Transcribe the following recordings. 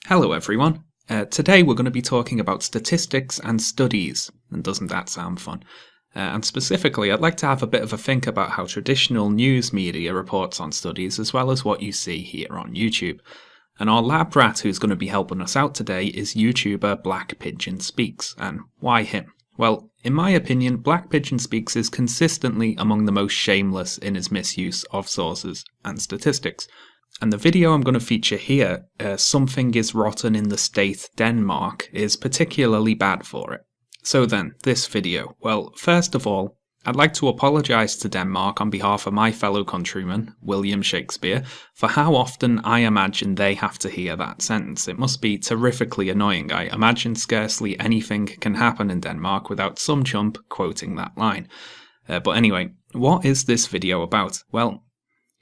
Hello everyone. Today we're going to be talking about statistics and studies, and doesn't that sound fun? And specifically, I'd like to have a bit of a think about how traditional news media reports on studies as well as what you see here on YouTube. And our lab rat who's going to be helping us out today is YouTuber Black Pigeon Speaks. And why him? Well, in my opinion, Black Pigeon Speaks is consistently among the most shameless in his misuse of sources and statistics. And the video I'm going to feature here, Something is Rotten in the State Denmark, is particularly bad for it. So then, this video. Well, first of all, I'd like to apologise to Denmark on behalf of my fellow countryman, William Shakespeare, for how often I imagine they have to hear that sentence. It must be terrifically annoying. I imagine scarcely anything can happen in Denmark without some chump quoting that line. But anyway, what is this video about? Well,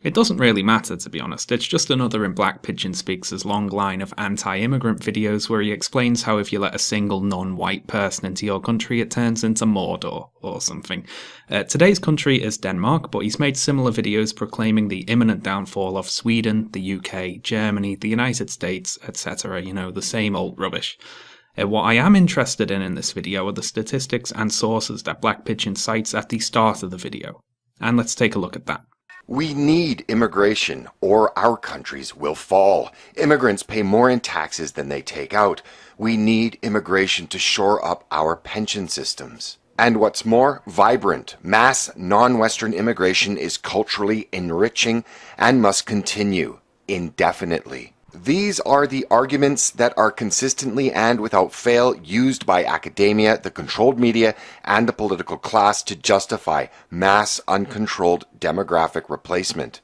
it doesn't really matter, to be honest. It's just another in Black Pigeon Speaks' long line of anti-immigrant videos where he explains how if you let a single non-white person into your country, it turns into Mordor or something. Today's country is Denmark, but he's made similar videos proclaiming the imminent downfall of Sweden, the UK, Germany, the United States, etc. You know, the same old rubbish. What I am interested in this video are the statistics and sources that Black Pigeon cites at the start of the video. And let's take a look at that. We need immigration, or our countries will fall. Immigrants pay more in taxes than they take out. We need immigration to shore up our pension systems. And what's more, vibrant, mass, non-Western immigration is culturally enriching and must continue indefinitely. These are the arguments that are consistently and without fail used by academia, the controlled media, and the political class to justify mass, uncontrolled demographic replacement.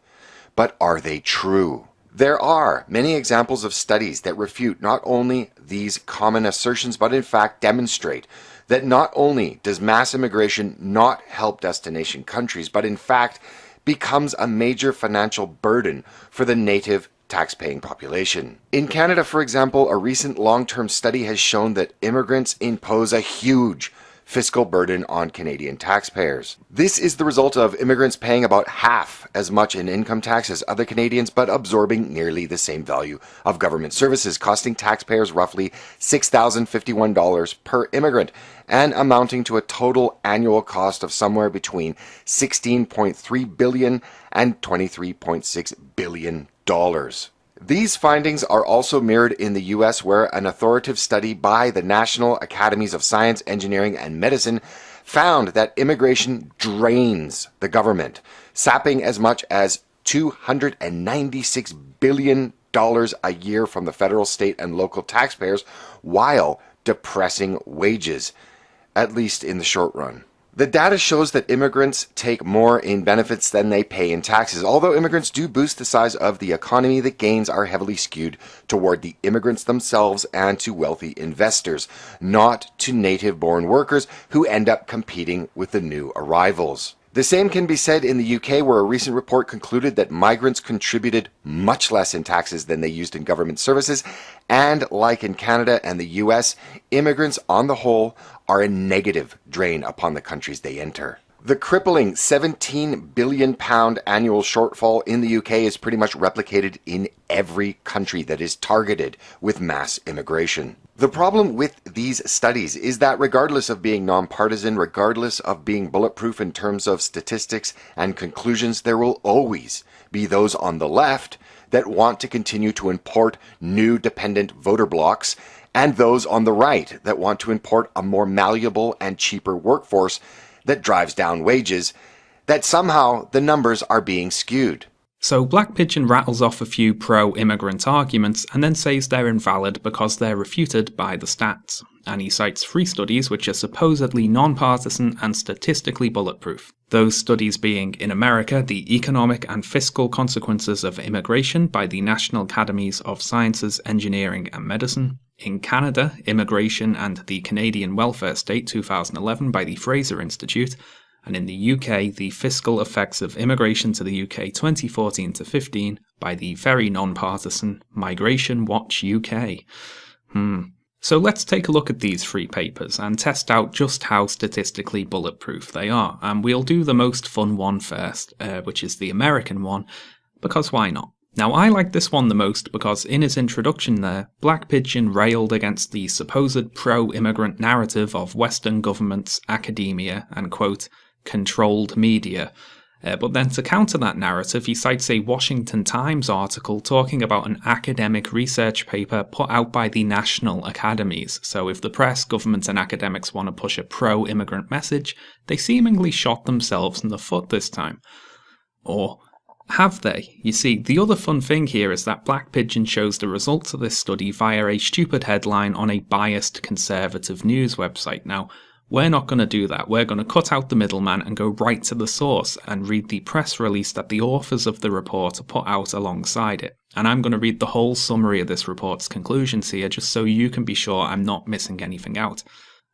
But are they true? There are many examples of studies that refute not only these common assertions, but in fact demonstrate that not only does mass immigration not help destination countries, but in fact becomes a major financial burden for the native tax-paying population. In Canada, for example, a recent long-term study has shown that immigrants impose a huge fiscal burden on Canadian taxpayers. This is the result of immigrants paying about half as much in income tax as other Canadians, but absorbing nearly the same value of government services, costing taxpayers roughly $6,051 per immigrant, and amounting to a total annual cost of somewhere between $16.3 billion and $23.6 billion. These findings are also mirrored in the US, where an authoritative study by the National Academies of Science, Engineering, and Medicine found that immigration drains the government, sapping as much as $296 billion a year from the federal, state, and local taxpayers while depressing wages, at least in the short run. The data shows that immigrants take more in benefits than they pay in taxes. Although immigrants do boost the size of the economy, the gains are heavily skewed toward the immigrants themselves and to wealthy investors, not to native-born workers who end up competing with the new arrivals. The same can be said in the UK, where a recent report concluded that migrants contributed much less in taxes than they used in government services, and like in Canada and the US, immigrants on the whole are a negative drain upon the countries they enter. The crippling £17 billion annual shortfall in the UK is pretty much replicated in every country that is targeted with mass immigration. The problem with these studies is that regardless of being nonpartisan, regardless of being bulletproof in terms of statistics and conclusions, there will always be those on the left that want to continue to import new dependent voter blocks, and those on the right that want to import a more malleable and cheaper workforce that drives down wages, that somehow the numbers are being skewed. So Black Pigeon rattles off a few pro-immigrant arguments and then says they're invalid because they're refuted by the stats. And he cites 3 studies which are supposedly non-partisan and statistically bulletproof. Those studies being, in America, the economic and fiscal consequences of immigration by the National Academies of Sciences, Engineering and Medicine. In Canada, Immigration and the Canadian Welfare State 2011 by the Fraser Institute. And in the UK, the fiscal effects of immigration to the UK 2014-15 by the very non-partisan Migration Watch UK. So let's take a look at these 3 papers and test out just how statistically bulletproof they are. And we'll do the most fun one first, which is the American one, because why not? Now, I like this one the most because in his introduction there, Black Pigeon railed against the supposed pro-immigrant narrative of Western governments, academia, and, quote, controlled media. But then to counter that narrative, he cites a Washington Times article talking about an academic research paper put out by the national academies. So if the press, government, and academics want to push a pro-immigrant message, they seemingly shot themselves in the foot this time. Or have they? You see, the other fun thing here is that Black Pigeon shows the results of this study via a stupid headline on a biased conservative news website. Now, we're not going to do that. We're going to cut out the middleman and go right to the source and read the press release that the authors of the report put out alongside it. And I'm going to read the whole summary of this report's conclusions here just so you can be sure I'm not missing anything out.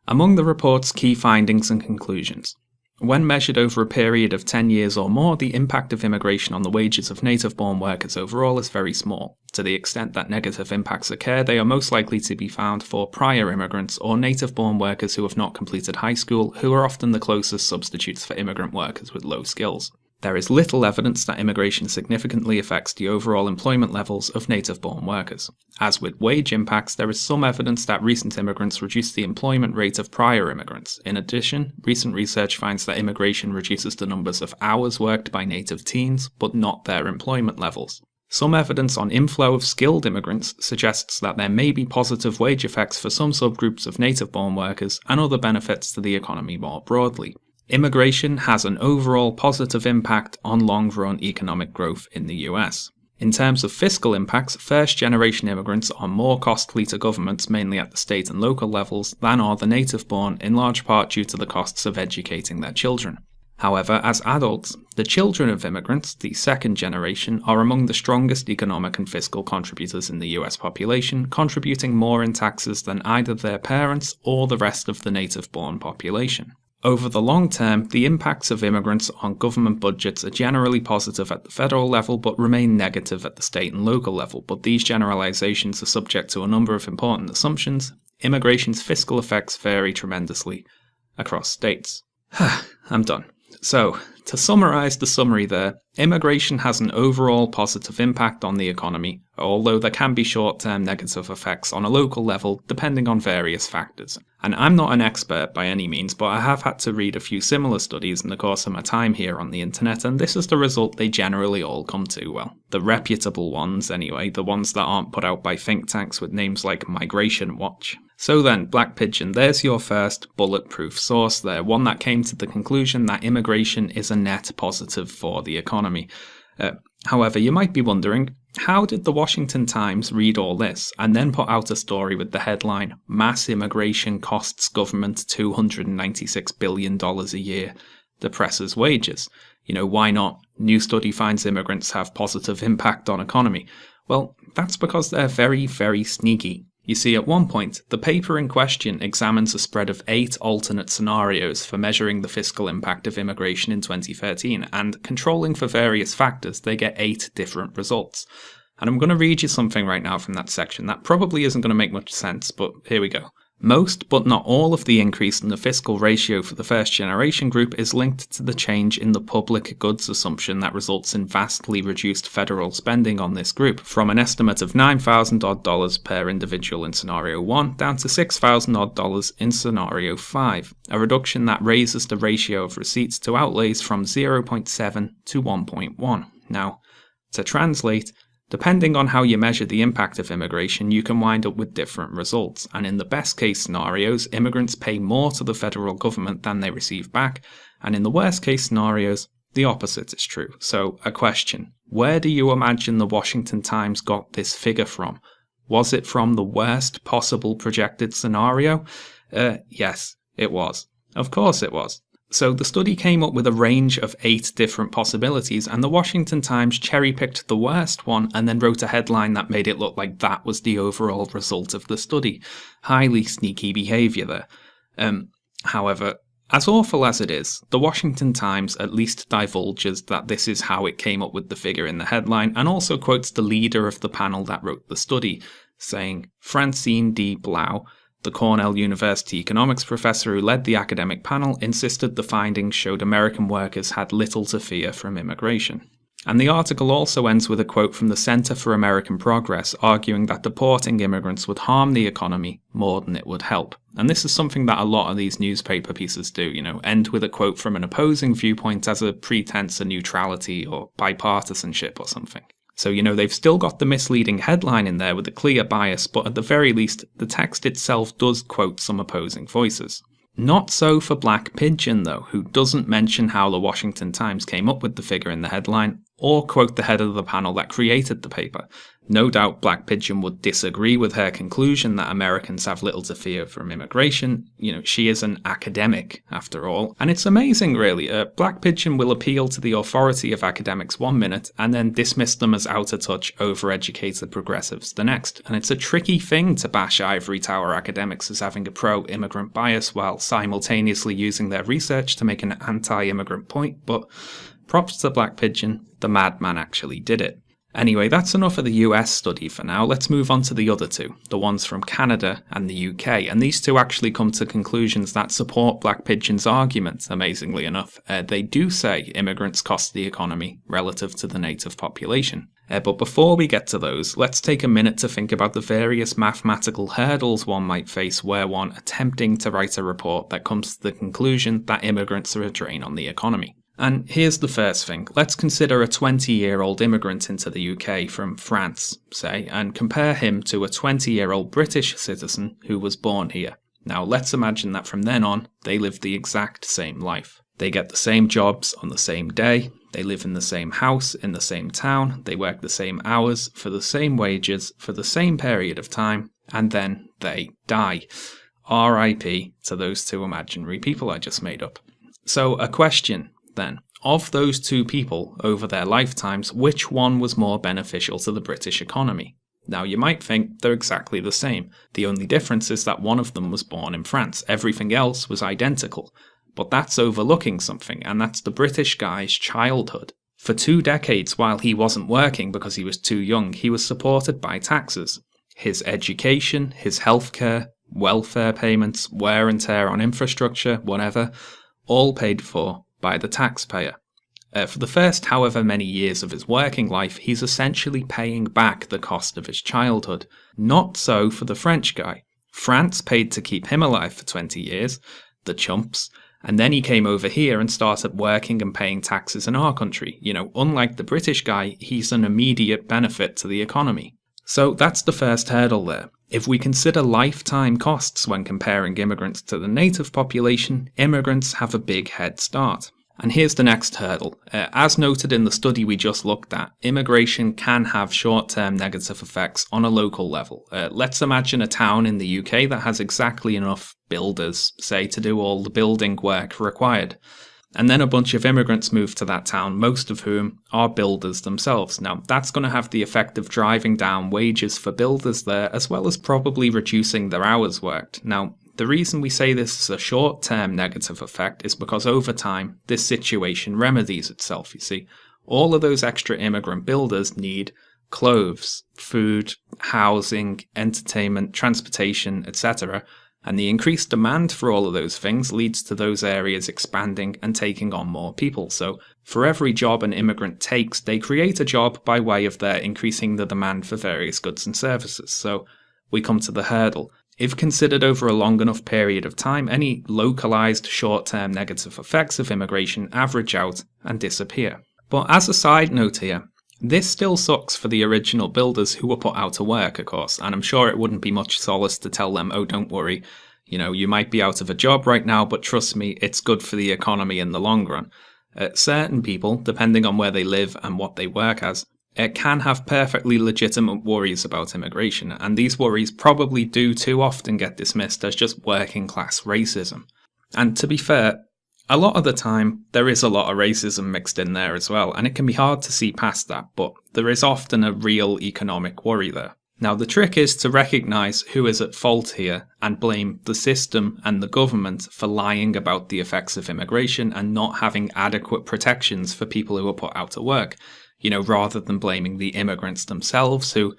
Among the report's key findings and conclusions. When measured over a period of 10 years or more, the impact of immigration on the wages of native-born workers overall is very small. To the extent that negative impacts occur, they are most likely to be found for prior immigrants or native-born workers who have not completed high school, who are often the closest substitutes for immigrant workers with low skills. There is little evidence that immigration significantly affects the overall employment levels of native-born workers. As with wage impacts, there is some evidence that recent immigrants reduce the employment rate of prior immigrants. In addition, recent research finds that immigration reduces the numbers of hours worked by native teens, but not their employment levels. Some evidence on inflow of skilled immigrants suggests that there may be positive wage effects for some subgroups of native-born workers and other benefits to the economy more broadly. Immigration has an overall positive impact on long-run economic growth in the US. In terms of fiscal impacts, first-generation immigrants are more costly to governments, mainly at the state and local levels, than are the native-born, in large part due to the costs of educating their children. However, as adults, the children of immigrants, the second generation, are among the strongest economic and fiscal contributors in the US population, contributing more in taxes than either their parents or the rest of the native-born population. Over the long term, the impacts of immigrants on government budgets are generally positive at the federal level but remain negative at the state and local level, but these generalizations are subject to a number of important assumptions. Immigration's fiscal effects vary tremendously across states. I'm done. So, to summarize the summary there, immigration has an overall positive impact on the economy, although there can be short-term negative effects on a local level depending on various factors. And I'm not an expert by any means, but I have had to read a few similar studies in the course of my time here on the internet, and this is the result they generally all come to. Well, the reputable ones anyway, the ones that aren't put out by think tanks with names like Migration Watch. So then, Black Pigeon, there's your first bulletproof source there, one that came to the conclusion that immigration is a net positive for the economy. However, you might be wondering, how did the Washington Times read all this and then put out a story with the headline, Mass Immigration Costs Government $296 billion a year, depresses wages? You know, why not? New study finds immigrants have positive impact on economy. Well, that's because they're very, very sneaky. You see, at one point, the paper in question examines a spread of 8 alternate scenarios for measuring the fiscal impact of immigration in 2013, and controlling for various factors, they get 8 different results. And I'm going to read you something right now from that section that probably isn't going to make much sense, but here we go. Most, but not all, of the increase in the fiscal ratio for the first-generation group is linked to the change in the public goods assumption that results in vastly reduced federal spending on this group, from an estimate of $9,000 per individual in Scenario 1 down to $6,000 in Scenario 5, a reduction that raises the ratio of receipts to outlays from 0.7 to 1.1. Now, to translate, depending on how you measure the impact of immigration, you can wind up with different results, and in the best case scenarios, immigrants pay more to the federal government than they receive back, and in the worst case scenarios, the opposite is true. So, a question, where do you imagine the Washington Times got this figure from? Was it from the worst possible projected scenario? Yes, it was. Of course it was. So the study came up with a range of 8 different possibilities, and the Washington Times cherry-picked the worst one and then wrote a headline that made it look like that was the overall result of the study. Highly sneaky behaviour there. However, as awful as it is, the Washington Times at least divulges that this is how it came up with the figure in the headline, and also quotes the leader of the panel that wrote the study, saying, Francine D. Blau, the Cornell University economics professor who led the academic panel, insisted the findings showed American workers had little to fear from immigration. And the article also ends with a quote from the Center for American Progress arguing that deporting immigrants would harm the economy more than it would help. And this is something that a lot of these newspaper pieces do, end with a quote from an opposing viewpoint as a pretense of neutrality or bipartisanship or something. So, they've still got the misleading headline in there with a clear bias, but at the very least, the text itself does quote some opposing voices. Not so for Black Pigeon, though, who doesn't mention how the Washington Times came up with the figure in the headline, or quote the head of the panel that created the paper. No doubt Black Pigeon would disagree with her conclusion that Americans have little to fear from immigration. She is an academic, after all. And it's amazing, really. Black Pigeon will appeal to the authority of academics one minute, and then dismiss them as out-of-touch, overeducated progressives the next. And it's a tricky thing to bash ivory tower academics as having a pro-immigrant bias while simultaneously using their research to make an anti-immigrant point, but props to Black Pigeon, the madman actually did it. Anyway, that's enough of the US study for now. Let's move on to the other two, the ones from Canada and the UK. And these two actually come to conclusions that support Black Pigeon's argument, amazingly enough. They do say immigrants cost the economy relative to the native population. But before we get to those, let's take a minute to think about the various mathematical hurdles one might face were one attempting to write a report that comes to the conclusion that immigrants are a drain on the economy. And here's the first thing. Let's consider a 20-year-old immigrant into the UK from France, say, and compare him to a 20-year-old British citizen who was born here. Now, let's imagine that from then on, they live the exact same life. They get the same jobs on the same day, they live in the same house, in the same town, they work the same hours, for the same wages, for the same period of time, and then they die. R.I.P. to those two imaginary people I just made up. So, a question. Then, of those two people over their lifetimes, which one was more beneficial to the British economy? Now, you might think they're exactly the same. The only difference is that one of them was born in France. Everything else was identical. But that's overlooking something, and that's the British guy's childhood. For 2 decades, while he wasn't working because he was too young, he was supported by taxes. His education, his healthcare, welfare payments, wear and tear on infrastructure, whatever, all paid for by the taxpayer. For the first however many years of his working life, he's essentially paying back the cost of his childhood. Not so for the French guy. France paid to keep him alive for 20 years, the chumps, and then he came over here and started working and paying taxes in our country. Unlike the British guy, he's an immediate benefit to the economy. So that's the first hurdle there. If we consider lifetime costs when comparing immigrants to the native population, immigrants have a big head start. And here's the next hurdle. As noted in the study we just looked at, immigration can have short-term negative effects on a local level. Let's imagine a town in the UK that has exactly enough builders, say, to do all the building work required. And then a bunch of immigrants move to that town, most of whom are builders themselves. Now, that's going to have the effect of driving down wages for builders there, as well as probably reducing their hours worked. Now, the reason we say this is a short-term negative effect is because over time, this situation remedies itself, you see. All of those extra immigrant builders need clothes, food, housing, entertainment, transportation, etc., and the increased demand for all of those things leads to those areas expanding and taking on more people. So for every job an immigrant takes, they create a job by way of their increasing the demand for various goods and services. So we come to the hurdle. If considered over a long enough period of time, any localized short-term negative effects of immigration average out and disappear. But as a side note here, this still sucks for the original builders who were put out of work, of course, and I'm sure it wouldn't be much solace to tell them, oh, don't worry, you might be out of a job right now, but trust me, it's good for the economy in the long run. Certain people, depending on where they live and what they work as, can have perfectly legitimate worries about immigration, and these worries probably do too often get dismissed as just working class racism. And to be fair, a lot of the time, there is a lot of racism mixed in there as well, and it can be hard to see past that, but there is often a real economic worry there. Now, the trick is to recognise who is at fault here and blame the system and the government for lying about the effects of immigration and not having adequate protections for people who are put out of work, rather than blaming the immigrants themselves who,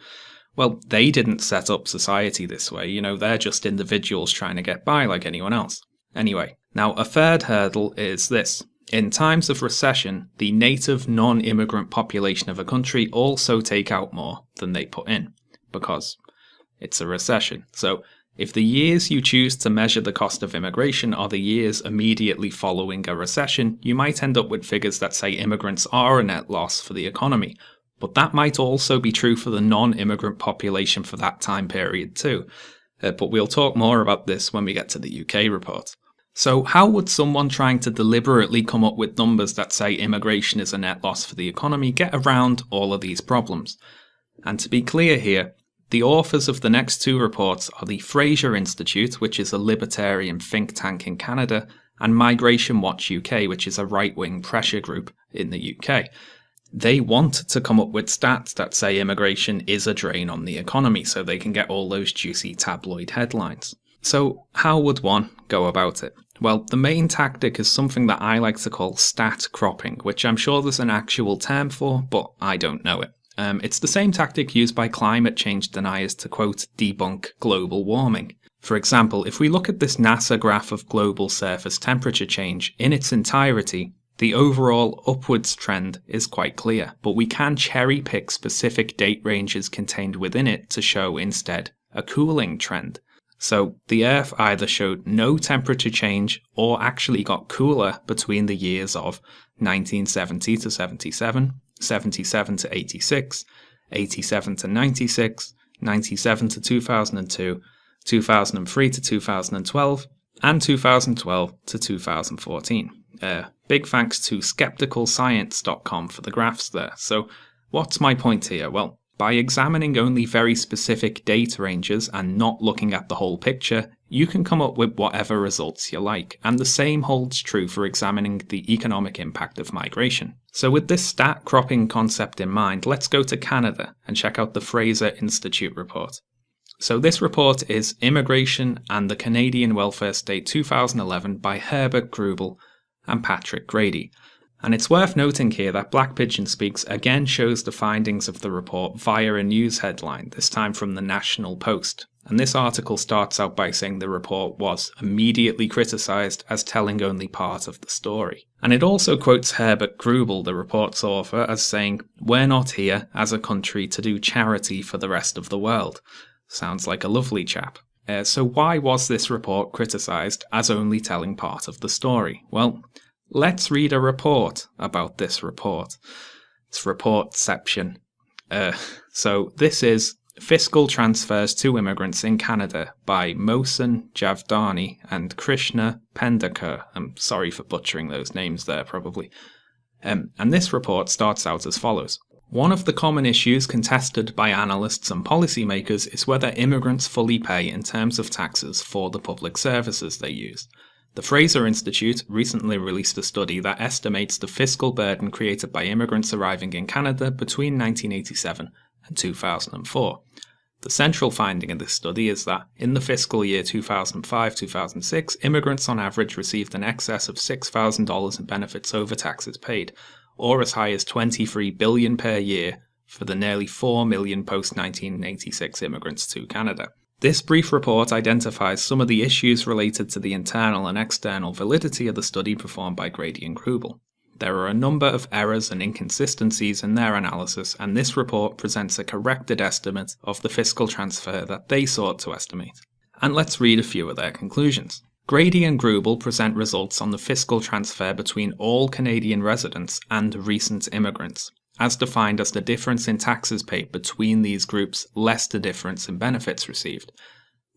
well, they didn't set up society this way, they're just individuals trying to get by like anyone else. Anyway, now a third hurdle is this. In times of recession, the native non-immigrant population of a country also take out more than they put in, because it's a recession. So if the years you choose to measure the cost of immigration are the years immediately following a recession, you might end up with figures that say immigrants are a net loss for the economy. But that might also be true for the non-immigrant population for that time period too. But we'll talk more about this when we get to the UK report. So how would someone trying to deliberately come up with numbers that say immigration is a net loss for the economy get around all of these problems? And to be clear here, the authors of the next two reports are the Fraser Institute, which is a libertarian think tank in Canada, and Migration Watch UK, which is a right-wing pressure group in the UK. They want to come up with stats that say immigration is a drain on the economy so they can get all those juicy tabloid headlines. So how would one go about it? Well, the main tactic is something that I like to call stat cropping, which I'm sure there's an actual term for, but I don't know it. It's the same tactic used by climate change deniers to, quote, debunk global warming. For example, if we look at this NASA graph of global surface temperature change in its entirety, the overall upwards trend is quite clear, but we can cherry pick specific date ranges contained within it to show instead a cooling trend. So the Earth either showed no temperature change or actually got cooler between the years of 1970 to 77, 77 to 86, 87 to 96, 97 to 2002, 2003 to 2012, and 2012 to 2014. Big thanks to skepticalscience.com for the graphs there. So what's my point here? Well, by examining only very specific date ranges and not looking at the whole picture, you can come up with whatever results you like, and the same holds true for examining the economic impact of migration. So with this stat cropping concept in mind, let's go to Canada and check out the Fraser Institute report. So this report is Immigration and the Canadian Welfare State 2011 by Herbert Grubel and Patrick Grady. And it's worth noting here that Black Pigeon Speaks again shows the findings of the report via a news headline, this time from the National Post. And this article starts out by saying the report was immediately criticised as telling only part of the story. And it also quotes Herbert Grubel, the report's author, as saying, "We're not here as a country to do charity for the rest of the world." Sounds like a lovely chap. So why was this report criticised as only telling part of the story? Well, let's read a report about this report. It's reportception. So this is Fiscal Transfers to Immigrants in Canada by Mohsen Javdani and Krishna Pendekar. I'm sorry for butchering those names there, probably. And this report starts out as follows. One of the common issues contested by analysts and policymakers is whether immigrants fully pay in terms of taxes for the public services they use. The Fraser Institute recently released a study that estimates the fiscal burden created by immigrants arriving in Canada between 1987 and 2004. The central finding in this study is that in the fiscal year 2005-2006, immigrants on average received in excess of $6,000 in benefits over taxes paid, or as high as $23 billion per year for the nearly 4 million post-1986 immigrants to Canada. This brief report identifies some of the issues related to the internal and external validity of the study performed by Grady and Grubel. There are a number of errors and inconsistencies in their analysis, and this report presents a corrected estimate of the fiscal transfer that they sought to estimate. And let's read a few of their conclusions. Grady and Grubel present results on the fiscal transfer between all Canadian residents and recent immigrants, as defined as the difference in taxes paid between these groups less the difference in benefits received.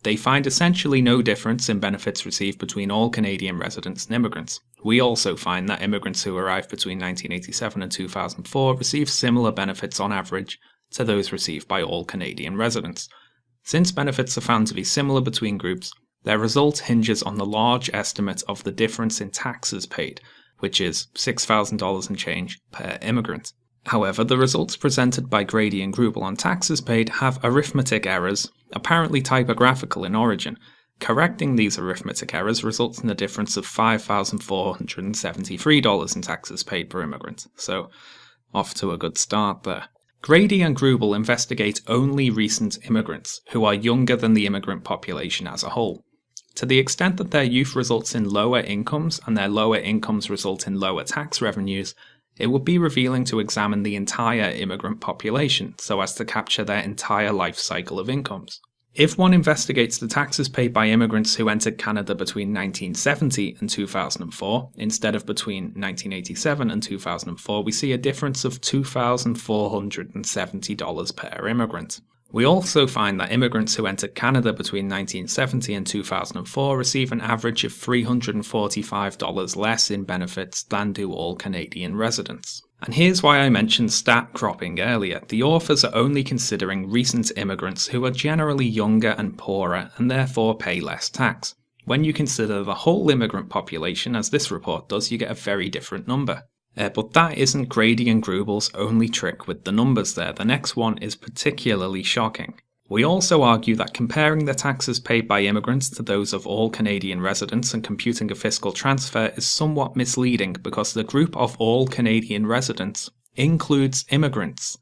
They find essentially no difference in benefits received between all Canadian residents and immigrants. We also find that immigrants who arrived between 1987 and 2004 received similar benefits on average to those received by all Canadian residents. Since benefits are found to be similar between groups, their result hinges on the large estimate of the difference in taxes paid, which is $6,000 and change per immigrant. However, the results presented by Grady and Grubel on taxes paid have arithmetic errors, apparently typographical in origin. Correcting these arithmetic errors results in a difference of $5,473 in taxes paid per immigrant. So, off to a good start there. Grady and Grubel investigate only recent immigrants, who are younger than the immigrant population as a whole. To the extent that their youth results in lower incomes and their lower incomes result in lower tax revenues, it would be revealing to examine the entire immigrant population so as to capture their entire life cycle of incomes. If one investigates the taxes paid by immigrants who entered Canada between 1970 and 2004, instead of between 1987 and 2004, we see a difference of $2,470 per immigrant. We also find that immigrants who entered Canada between 1970 and 2004 receive an average of $345 less in benefits than do all Canadian residents. And here's why I mentioned stat cropping earlier. The authors are only considering recent immigrants who are generally younger and poorer and therefore pay less tax. When you consider the whole immigrant population, as this report does, you get a very different number. But that isn't Grady and Grubel's only trick with the numbers there. The next one is particularly shocking. We also argue that comparing the taxes paid by immigrants to those of all Canadian residents and computing a fiscal transfer is somewhat misleading because the group of all Canadian residents includes immigrants.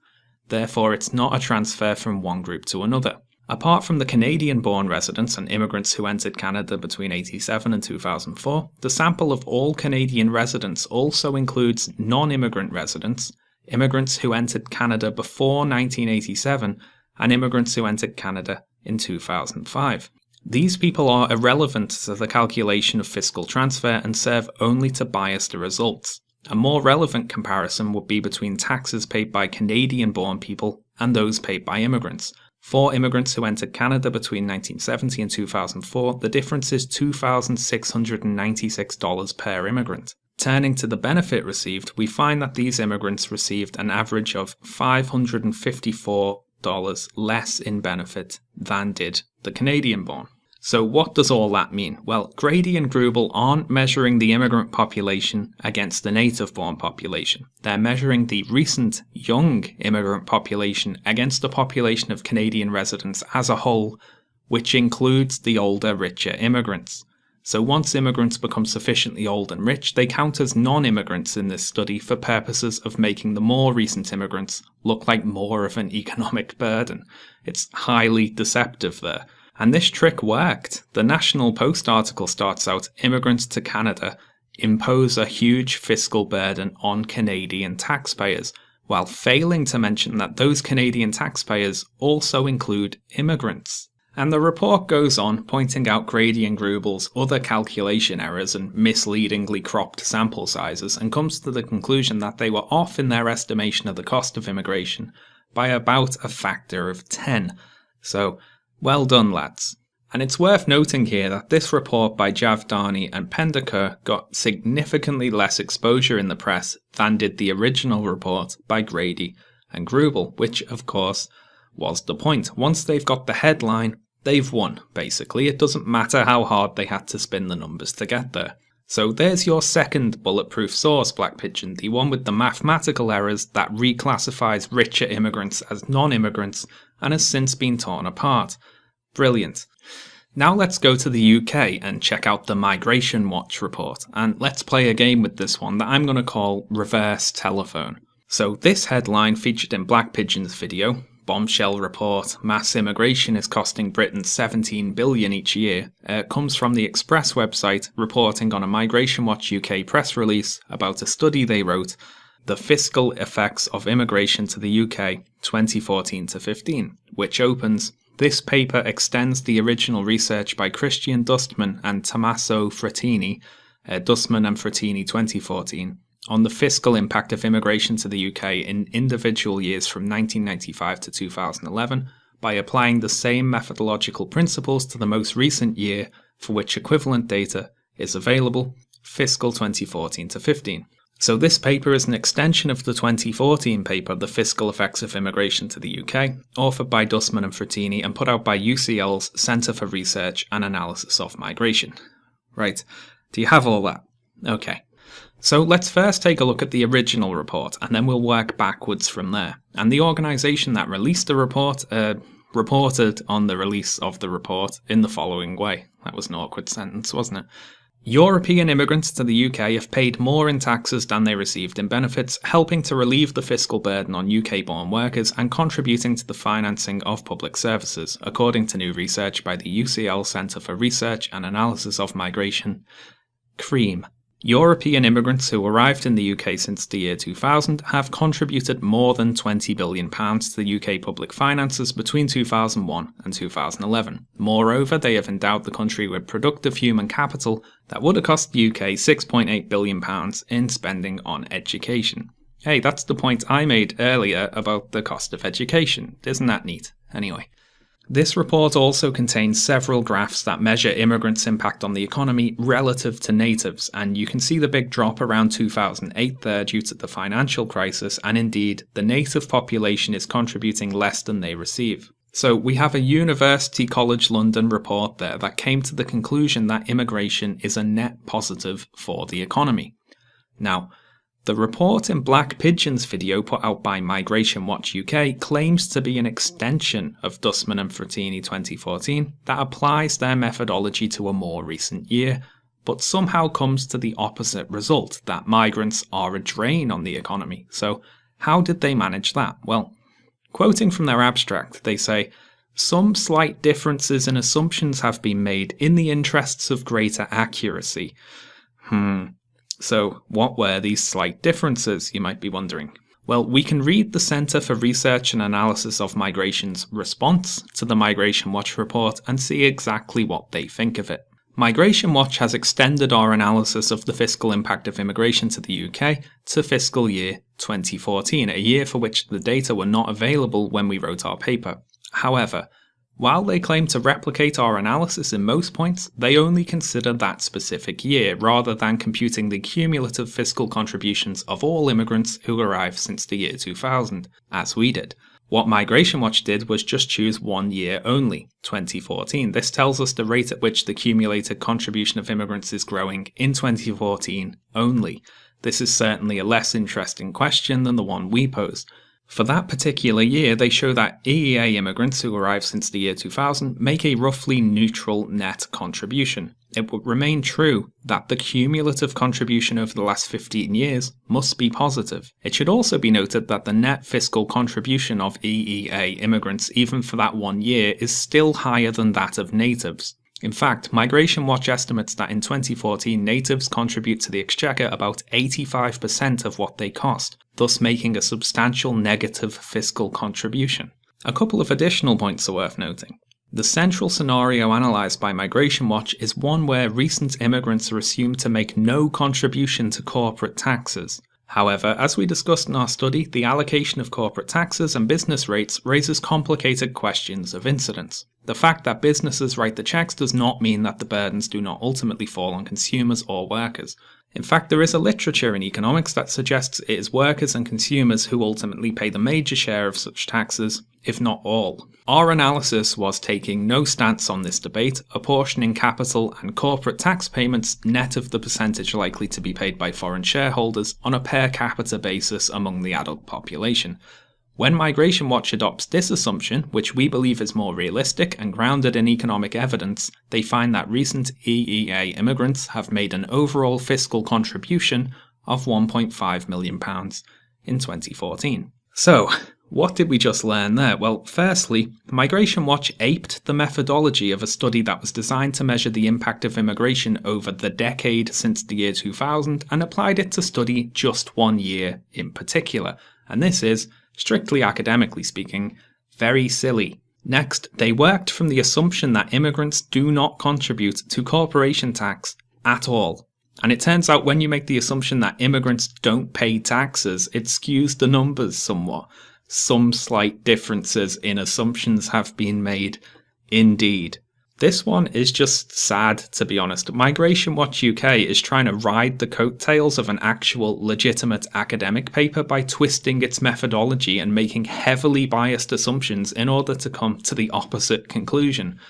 Therefore, it's not a transfer from one group to another. Apart from the Canadian-born residents and immigrants who entered Canada between 1987 and 2004, the sample of all Canadian residents also includes non-immigrant residents, immigrants who entered Canada before 1987, and immigrants who entered Canada in 2005. These people are irrelevant to the calculation of fiscal transfer and serve only to bias the results. A more relevant comparison would be between taxes paid by Canadian-born people and those paid by immigrants. For immigrants who entered Canada between 1970 and 2004, the difference is $2,696 per immigrant. Turning to the benefit received, we find that these immigrants received an average of $554 less in benefit than did the Canadian-born. So what does all that mean? Well, Grady and Grubel aren't measuring the immigrant population against the native-born population. They're measuring the recent young immigrant population against the population of Canadian residents as a whole, which includes the older, richer immigrants. So once immigrants become sufficiently old and rich, they count as non-immigrants in this study for purposes of making the more recent immigrants look like more of an economic burden. It's highly deceptive there. And this trick worked. The National Post article starts out, "Immigrants to Canada impose a huge fiscal burden on Canadian taxpayers," while failing to mention that those Canadian taxpayers also include immigrants. And the report goes on, pointing out Grady and Grubel's other calculation errors and misleadingly cropped sample sizes, and comes to the conclusion that they were off in their estimation of the cost of immigration by about a factor of 10. So, well done, lads. And it's worth noting here that this report by Javdani and Pendaker got significantly less exposure in the press than did the original report by Grady and Grubel, which, of course, was the point. Once they've got the headline, they've won, basically. It doesn't matter how hard they had to spin the numbers to get there. So there's your second bulletproof source, Black Pigeon, the one with the mathematical errors that reclassifies richer immigrants as non-immigrants and has since been torn apart. Brilliant. Now let's go to the UK and check out the Migration Watch report, and let's play a game with this one that I'm going to call Reverse Telephone. So this headline featured in Black Pigeon's video, "Bombshell Report, Mass Immigration is Costing Britain $17 billion each year," comes from the Express website reporting on a Migration Watch UK press release about a study they wrote, "The Fiscal Effects of Immigration to the UK 2014-15, which opens, "This paper extends the original research by Christian Dustman and Tommaso Frattini, Dustman and Frattini 2014, on the fiscal impact of immigration to the UK in individual years from 1995 to 2011 by applying the same methodological principles to the most recent year for which equivalent data is available, fiscal 2014-15. So this paper is an extension of the 2014 paper, The Fiscal Effects of Immigration to the UK, authored by Dustman and Frattini and put out by UCL's Centre for Research and Analysis of Migration. Right, do you have all that? Okay. So let's first take a look at the original report, and then we'll work backwards from there. And the organisation that released the report reported on the release of the report in the following way. That was an awkward sentence, wasn't it? European immigrants to the UK have paid more in taxes than they received in benefits, helping to relieve the fiscal burden on UK-born workers and contributing to the financing of public services, according to new research by the UCL Centre for Research and Analysis of Migration, CREAM. European immigrants who arrived in the UK since the year 2000 have contributed more than £20 billion to the UK public finances between 2001 and 2011. Moreover, they have endowed the country with productive human capital that would have cost the UK £6.8 billion in spending on education. Hey, that's the point I made earlier about the cost of education. Isn't that neat? Anyway. This report also contains several graphs that measure immigrants' impact on the economy relative to natives, and you can see the big drop around 2008 there due to the financial crisis, and indeed, the native population is contributing less than they receive. So we have a University College London report there that came to the conclusion that immigration is a net positive for the economy. Now, the report in Black Pigeon's video put out by Migration Watch UK claims to be an extension of Dustman and Frattini 2014 that applies their methodology to a more recent year, but somehow comes to the opposite result, that migrants are a drain on the economy. So how did they manage that? Well, quoting from their abstract, they say, "Some slight differences in assumptions have been made in the interests of greater accuracy." So, what were these slight differences, you might be wondering? Well, we can read the Centre for Research and Analysis of Migration's response to the Migration Watch report and see exactly what they think of it. Migration Watch has extended our analysis of the fiscal impact of immigration to the UK to fiscal year 2014, a year for which the data were not available when we wrote our paper. However, while they claim to replicate our analysis in most points, they only consider that specific year, rather than computing the cumulative fiscal contributions of all immigrants who arrived since the year 2000, as we did. What Migration Watch did was just choose 1 year only, 2014. This tells us the rate at which the cumulated contribution of immigrants is growing in 2014 only. This is certainly a less interesting question than the one we posed. For that particular year, they show that EEA immigrants who arrived since the year 2000 make a roughly neutral net contribution. It would remain true that the cumulative contribution over the last 15 years must be positive. It should also be noted that the net fiscal contribution of EEA immigrants, even for that 1 year, is still higher than that of natives. In fact, Migration Watch estimates that in 2014 natives contribute to the exchequer about 85% of what they cost, thus making a substantial negative fiscal contribution. A couple of additional points are worth noting. The central scenario analysed by Migration Watch is one where recent immigrants are assumed to make no contribution to corporate taxes. However, as we discussed in our study, the allocation of corporate taxes and business rates raises complicated questions of incidence. The fact that businesses write the checks does not mean that the burdens do not ultimately fall on consumers or workers. In fact, there is a literature in economics that suggests it is workers and consumers who ultimately pay the major share of such taxes, if not all. Our analysis was taking no stance on this debate, apportioning capital and corporate tax payments net of the percentage likely to be paid by foreign shareholders on a per capita basis among the adult population. When Migration Watch adopts this assumption, which we believe is more realistic and grounded in economic evidence, they find that recent EEA immigrants have made an overall fiscal contribution of £1.5 million in 2014. So, what did we just learn there? Well, firstly, Migration Watch aped the methodology of a study that was designed to measure the impact of immigration over the decade since the year 2000 and applied it to study just 1 year in particular. And this is, strictly academically speaking, very silly. Next, they worked from the assumption that immigrants do not contribute to corporation tax at all. And it turns out when you make the assumption that immigrants don't pay taxes, it skews the numbers somewhat. Some slight differences in assumptions have been made, indeed. This one is just sad, to be honest. Migration Watch UK is trying to ride the coattails of an actual legitimate academic paper by twisting its methodology and making heavily biased assumptions in order to come to the opposite conclusion.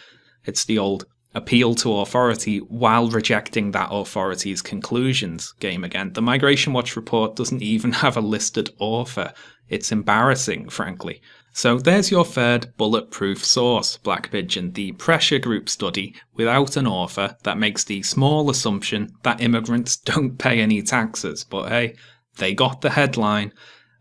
It's the old appeal to authority while rejecting that authority's conclusions game again. The Migration Watch report doesn't even have a listed author. It's embarrassing, frankly. So there's your third bulletproof source, Black Pigeon, the pressure group study without an author that makes the small assumption that immigrants don't pay any taxes. But hey, they got the headline,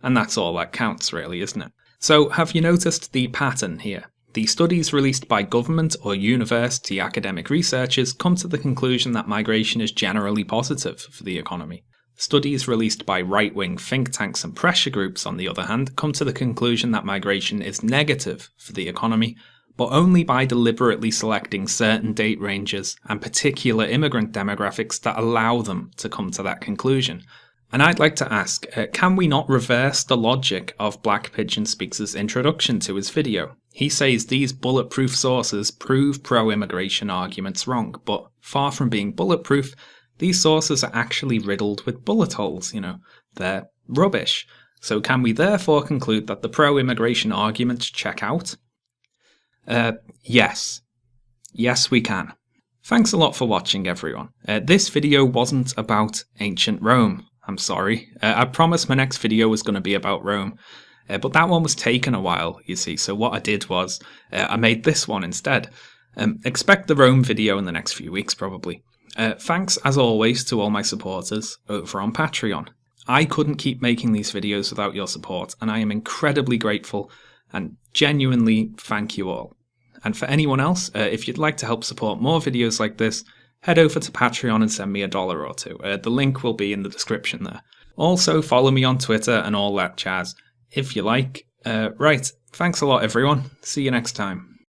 and that's all that counts really, isn't it? So have you noticed the pattern here? The studies released by government or university academic researchers come to the conclusion that migration is generally positive for the economy. Studies released by right-wing think tanks and pressure groups, on the other hand, come to the conclusion that migration is negative for the economy, but only by deliberately selecting certain date ranges and particular immigrant demographics that allow them to come to that conclusion. And I'd like to ask, can we not reverse the logic of Black Pigeon Speaks' introduction to his video? He says these bulletproof sources prove pro-immigration arguments wrong, but far from being bulletproof, these sources are actually riddled with bullet holes, they're rubbish. So can we therefore conclude that the pro-immigration arguments check out? Yes. Yes, we can. Thanks a lot for watching, everyone. This video wasn't about ancient Rome. I'm sorry. I promised my next video was going to be about Rome, but that one was taken a while, you see, so what I did was I made this one instead. Expect the Rome video in the next few weeks, probably. Thanks, as always, to all my supporters over on Patreon. I couldn't keep making these videos without your support, and I am incredibly grateful, and genuinely thank you all. And for anyone else, if you'd like to help support more videos like this, head over to Patreon and send me $1 or $2. The link will be in the description there. Also, follow me on Twitter and all that jazz, if you like. Right, thanks a lot everyone. See you next time.